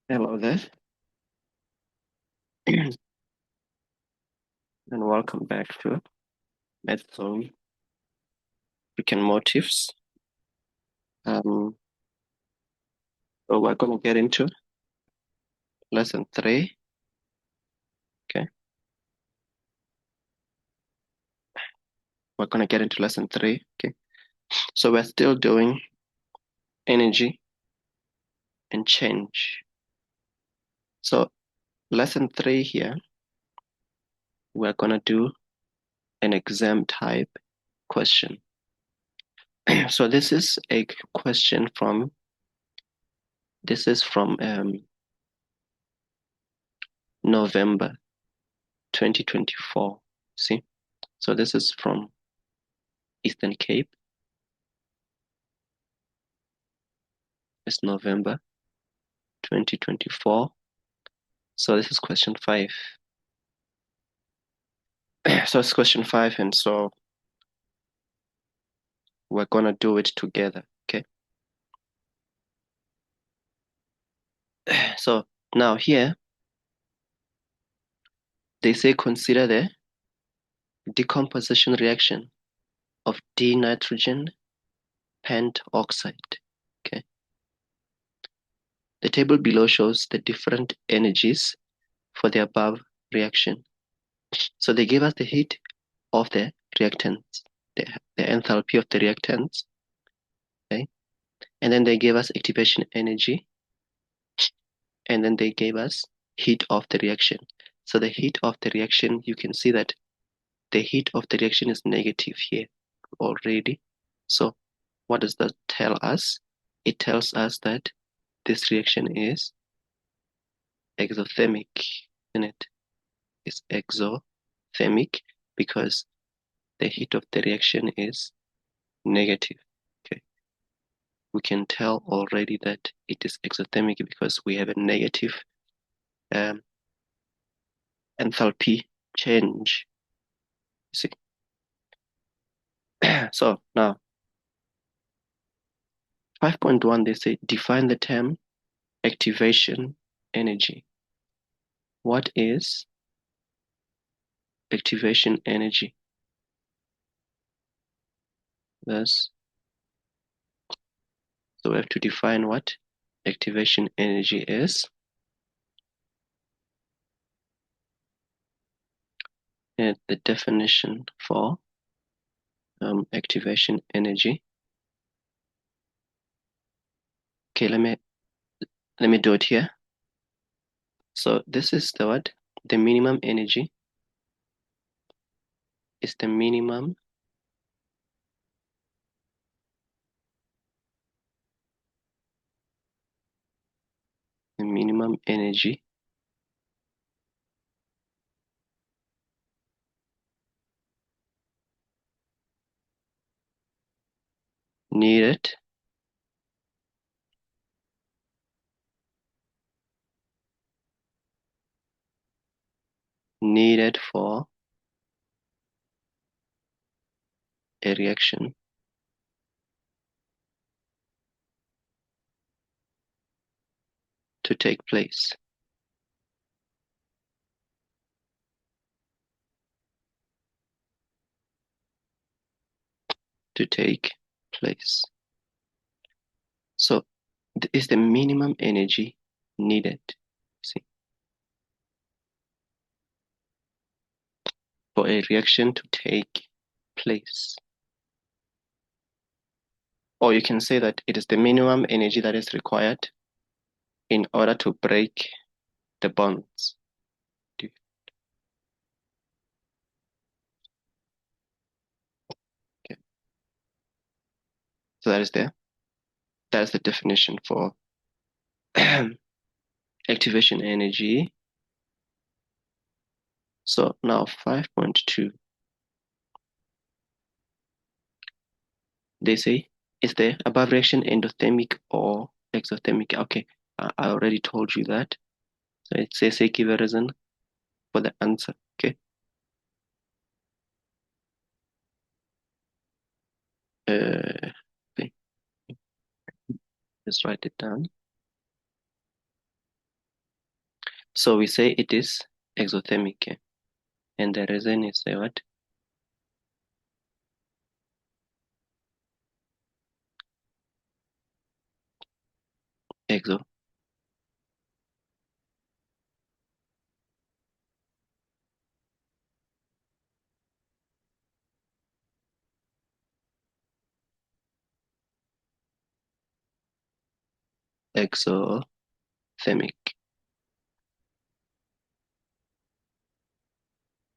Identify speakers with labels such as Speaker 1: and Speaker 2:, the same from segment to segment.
Speaker 1: Hello there, and welcome back to Method Weekend Motifs. Um, so we're going to get into lesson 3. Okay, we're going to get into lesson 3. Okay, so we're still doing energy and change. So lesson 3 here, we're going to do an exam type question. So this is a question from November 2024. See, so this is from Eastern Cape. It's November 2024. So this is question 5. So it's question 5, and so we're gonna do it together. Okay. So now here they say consider the decomposition reaction of D-nitrogen pentoxide. Okay. The table below shows the different energies for the above reaction. So they give us the heat of the reactants, the enthalpy of the reactants, okay? And then they gave us activation energy, and then they gave us heat of the reaction. So the heat of the reaction, you can see that the heat of the reaction is negative here already. So what does that tell us? It tells us that this reaction is exothermic, isn't it? It's exothermic because the heat of the reaction is negative. Okay. We can tell already that it is exothermic because we have a negative um, enthalpy change. See? So now 5.1, they say define the term activation energy. What is activation energy? Thus, so we have to define what activation energy is. And the definition for activation energy. Okay, let me do it here. So this is the what? The minimum energy is the minimum energy needed for a reaction to take place. To take place. So is the minimum energy needed, see, for a reaction to take place. Or you can say that it is the minimum energy that is required in order to break the bonds. Okay. So that is the definition for activation energy. So now 5.2, they say, is the above reaction endothermic or exothermic? Okay, I already told you that. So it says give a reason for the answer. Okay. Uh, okay. Let's write it down. So we say it is exothermic. And the reason is what? Exo. Exothermic.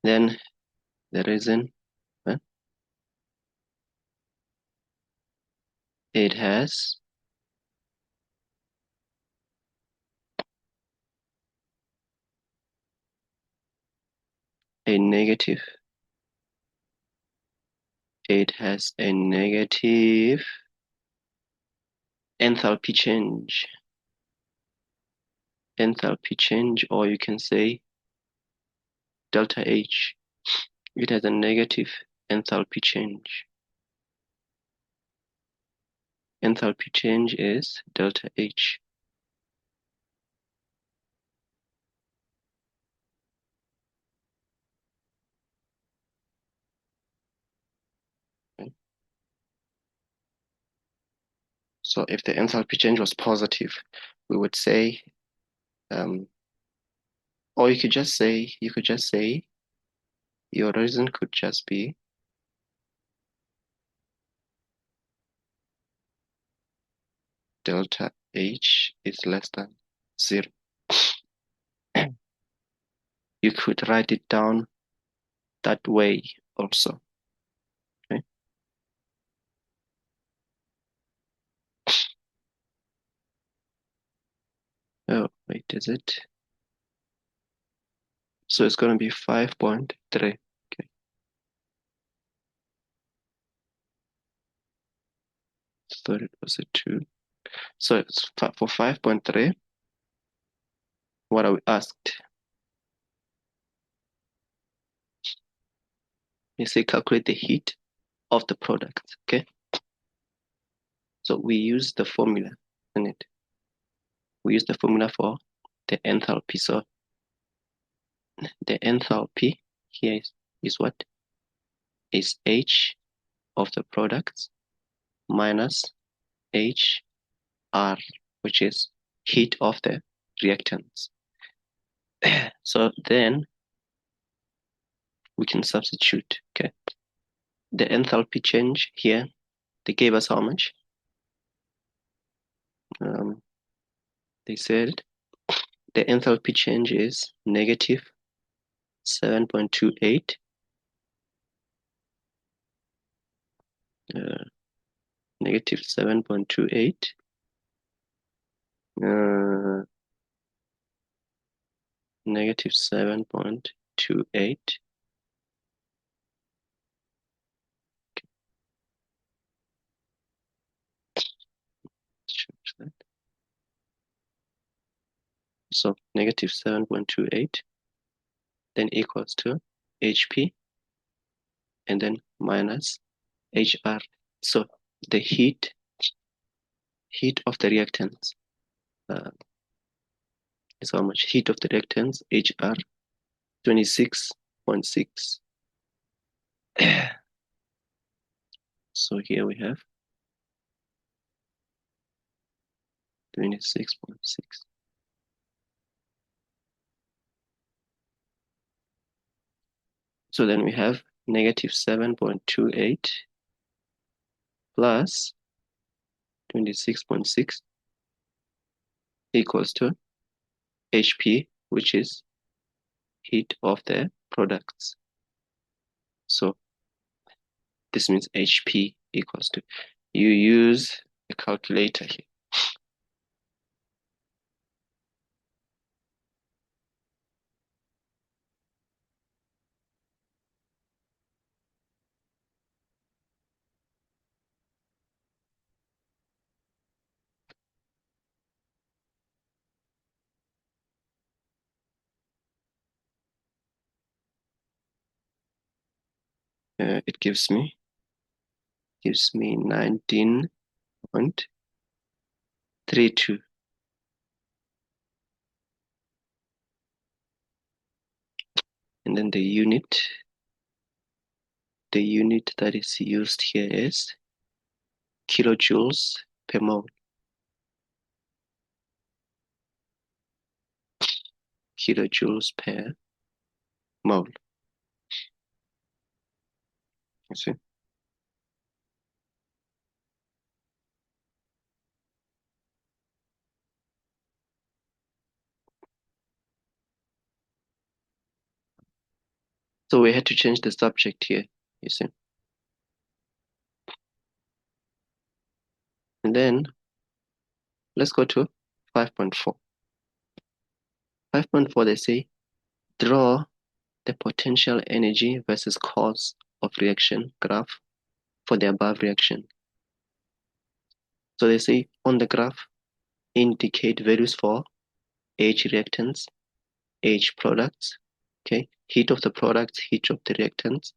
Speaker 1: Then the reason, it has a negative. It has a negative enthalpy change. Enthalpy change, or you can say delta H. It has a negative enthalpy change. Enthalpy change is delta H. Okay. So if the enthalpy change was positive, we would say, or you could just say, your reason could just be delta H is less than 0. You could write it down that way also. Okay. Oh, wait, is it? So it's going to be 5.3. Okay. Thought it was a 2. So it's for 5.3, what are we asked? You say calculate the heat of the product. Okay. So we use the formula in it. We use the formula for the enthalpy. So the enthalpy here is what? Is H of the products minus HR, which is heat of the reactants. So then we can substitute. Okay. The enthalpy change here, they gave us how much? They said the enthalpy change is negative 7.28. Negative 7.28. Negative 7.28. Change that. So negative 7.28 then equals to HP and then minus HR. So the heat of the reactants is how much? Heat of the reactants, HR, 26.6. So here we have 26.6. So then we have negative 7.28 plus 26.6 equals to HP, which is heat of the products. So this means HP equals to, you use a calculator here. It gives me 19.32. And then the unit that is used here is kilojoules per mole. Kilojoules per mole. You see? So we had to change the subject here, you see? And then let's go to 5.4. 5.4, they say, draw the potential energy versus cause of reaction graph for the above reaction. So they say on the graph, indicate values for H reactants, H products, okay, heat of the products, heat of the reactants,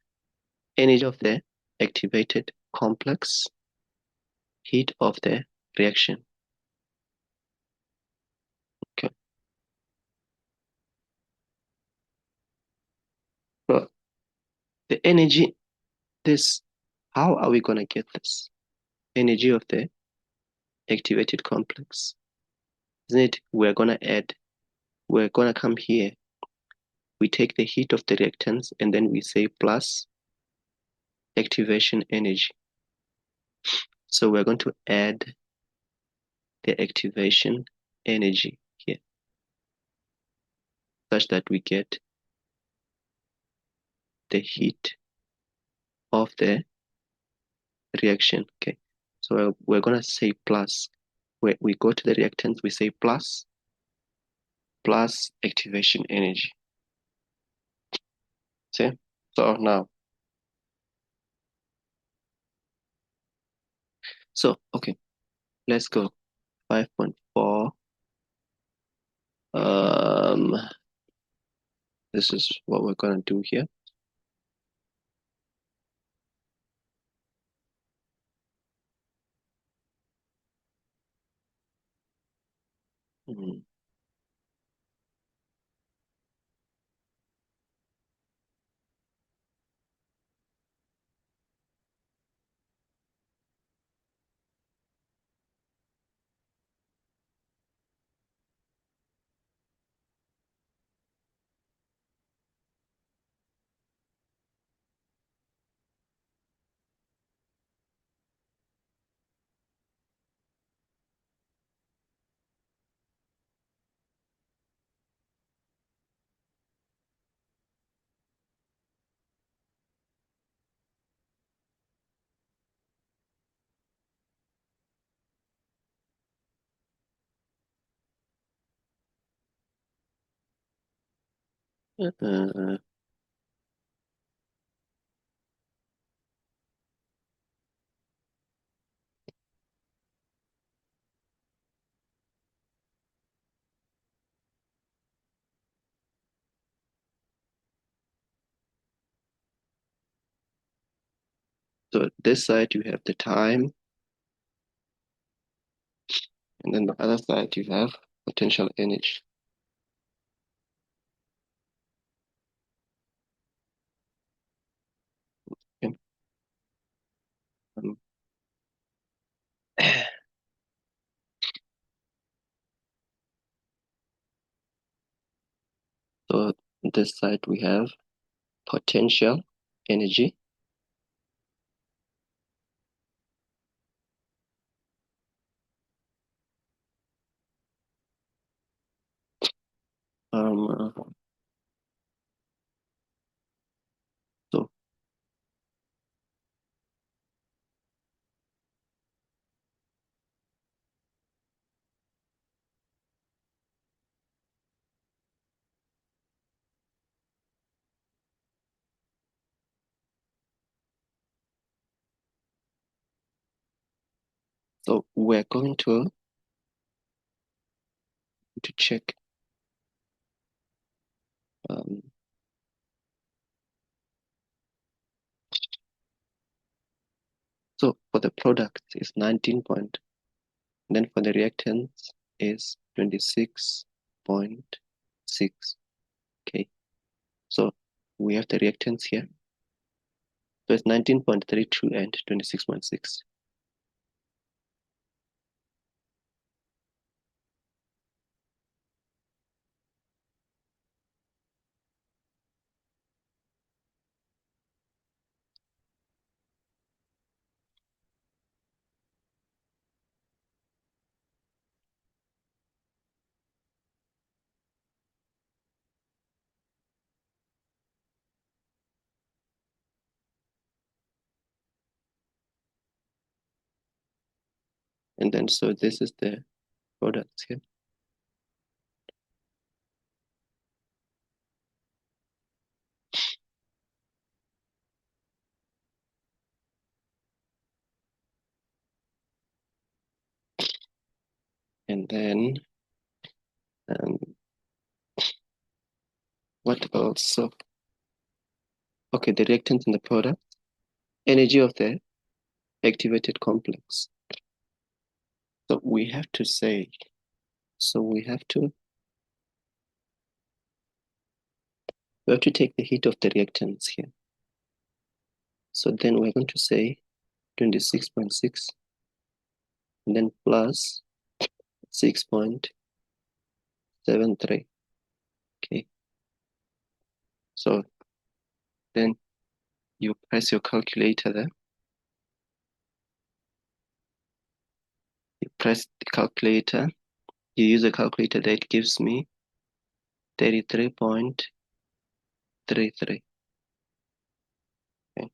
Speaker 1: energy of the activated complex, heat of the reaction. Okay. So the energy, this, how are we gonna get this? Energy of the activated complex. Isn't it? We're gonna come here. We take the heat of the reactants and then we say plus activation energy. So we're going to add the activation energy here such that we get the heat of the reaction. Okay. So we're going to say plus. We go to the reactants, we say plus activation energy. See? So now, okay, let's go. 5.4. This is what we're going to do here. Hmm. Uh, so this side you have the time, and then the other side you have potential energy. Okay. Um, so this side we have potential energy. Um, so we're going to check. Um, so for the product is 19 point, and then for the reactants is 26.6. Okay. So we have the reactants here. So it's 19.32 and 26.6. And then so this is the products here. And then um, what else? So okay, the reactant and the product, energy of the activated complex. So we have to say, we have to take the heat of the reactants here. So then we're going to say 26.6 and then plus 6.73. Okay. So then you press your calculator there. You press the calculator. You use a calculator that gives me 33.33. Okay.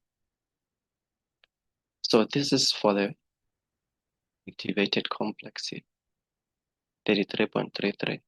Speaker 1: So this is for the activated complex here. 33.33.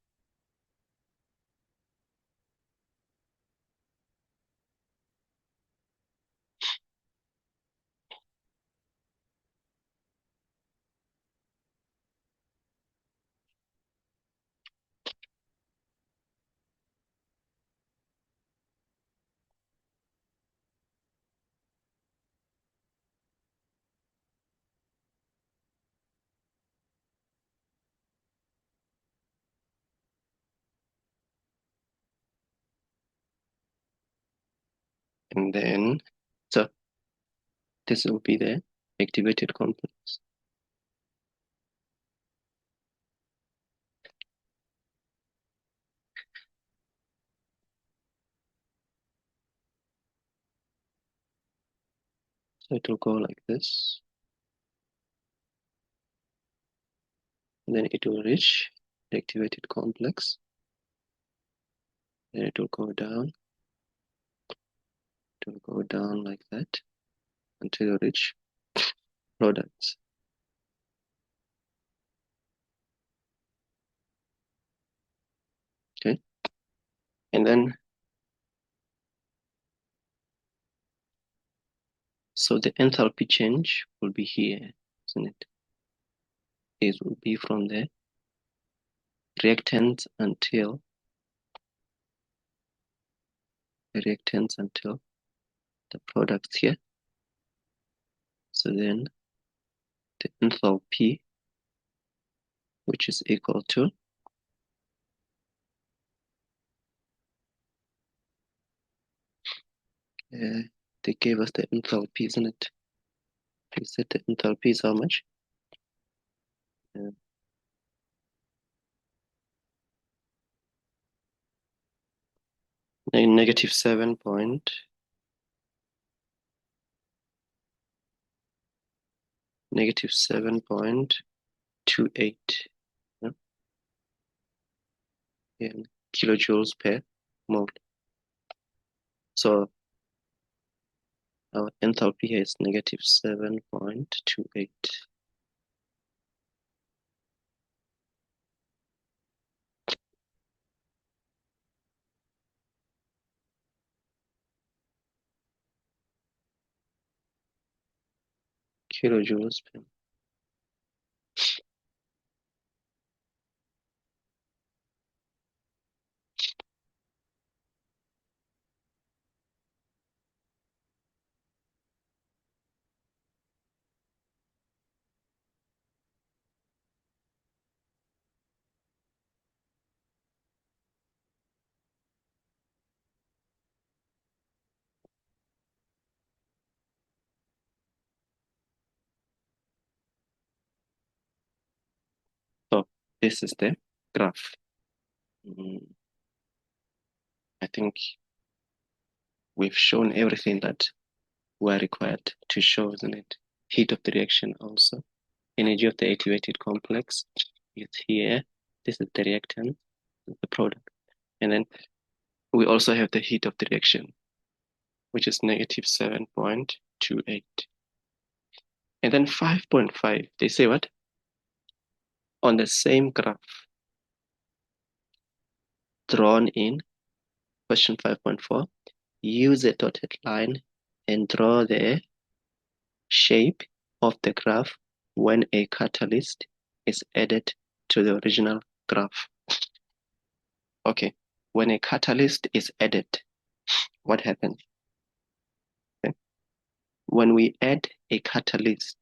Speaker 1: And then, so this will be the activated complex. So it will go like this. And then it will reach the activated complex. Then it will go down. It will go down like that until you reach products. Okay. And then, so the enthalpy change will be here, isn't it? It will be from the reactants until the products here. So then the enthalpy, which is equal to they gave us the enthalpy, isn't it? They said the enthalpy is how much? Uh, negative 7.28 yeah, kilojoules per mole. So our enthalpy here is negative 7.28. Kilojoules per. This is the graph. I think we've shown everything that we're required to show, isn't it? Heat of the reaction also. Energy of the activated complex is here. This is the reactant, the product. And then we also have the heat of the reaction, which is negative 7.28. And then 5.5, they say what? On the same graph drawn in question 5.4, use a dotted line and draw the shape of the graph when a catalyst is added to the original graph. Okay, when a catalyst is added, what happens? Okay. When we add a catalyst,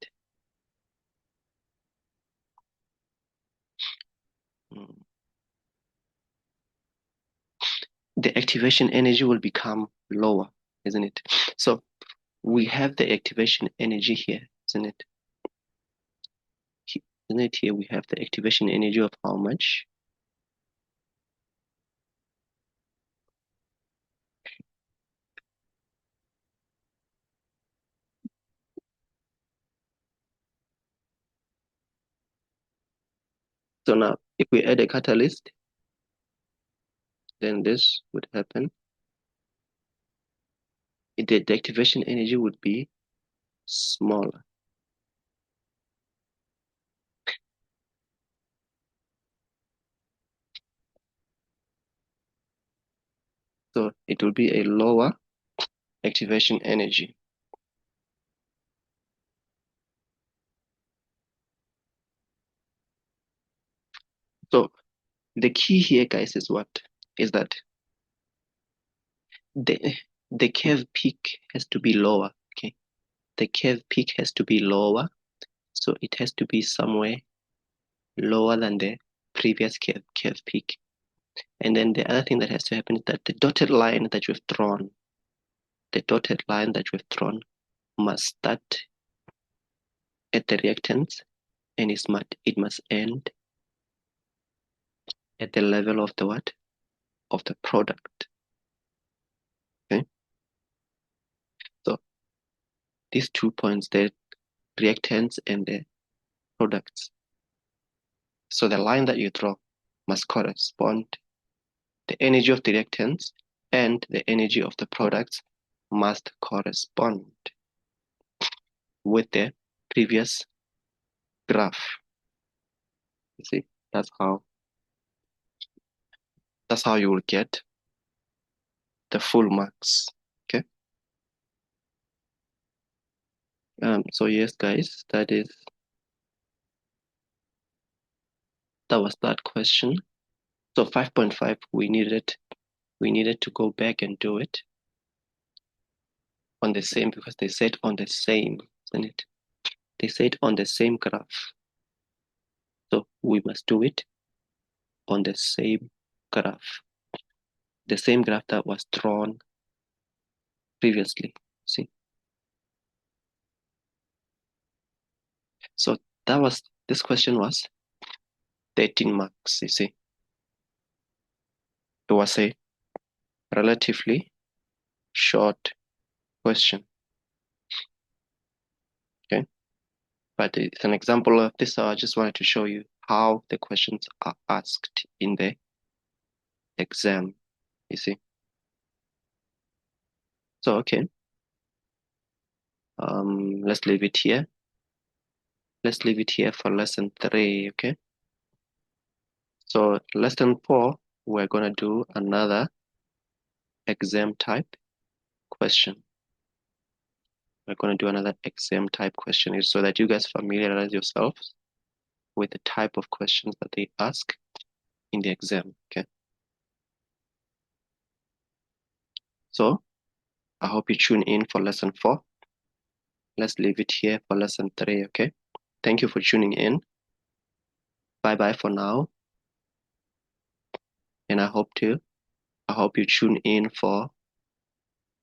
Speaker 1: the activation energy will become lower, isn't it? So we have the activation energy here, isn't it? Isn't it here? We have the activation energy of how much? So now, if we add a catalyst, then this would happen. The activation energy would be smaller. So it will be a lower activation energy. So the key here, guys, is what? Is that the curve peak has to be lower, okay? The curve peak has to be lower, so it has to be somewhere lower than the previous curve peak. And then the other thing that has to happen is that the dotted line that we've drawn, must start at the reactants and it must end at the level of the what? Of the product. Okay. So these 2 points, the reactants and the products. So the line that you draw must correspond. The energy of the reactants and the energy of the products must correspond with the previous graph. You see, that's how you will get the full marks. Okay. So yes, guys, that was that question. So 5.5, we needed to go back and do it on the same, because they said on the same, isn't it? They said on the same graph. So we must do it on the same graph. The same graph that was drawn previously. See? So this question was 13 marks, you see. It was a relatively short question. Okay. But it's an example of this, so I just wanted to show you how the questions are asked in the exam, you see. So, okay. Let's leave it here. Let's leave it here for lesson 3, okay? So lesson 4, we're gonna do another exam type question. We're gonna do another exam type question so that you guys familiarize yourselves with the type of questions that they ask in the exam, okay? So I hope you tune in for lesson 4. Let's leave it here for lesson 3, okay? Thank you for tuning in. Bye-bye for now. And I hope you tune in for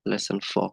Speaker 1: lesson 4.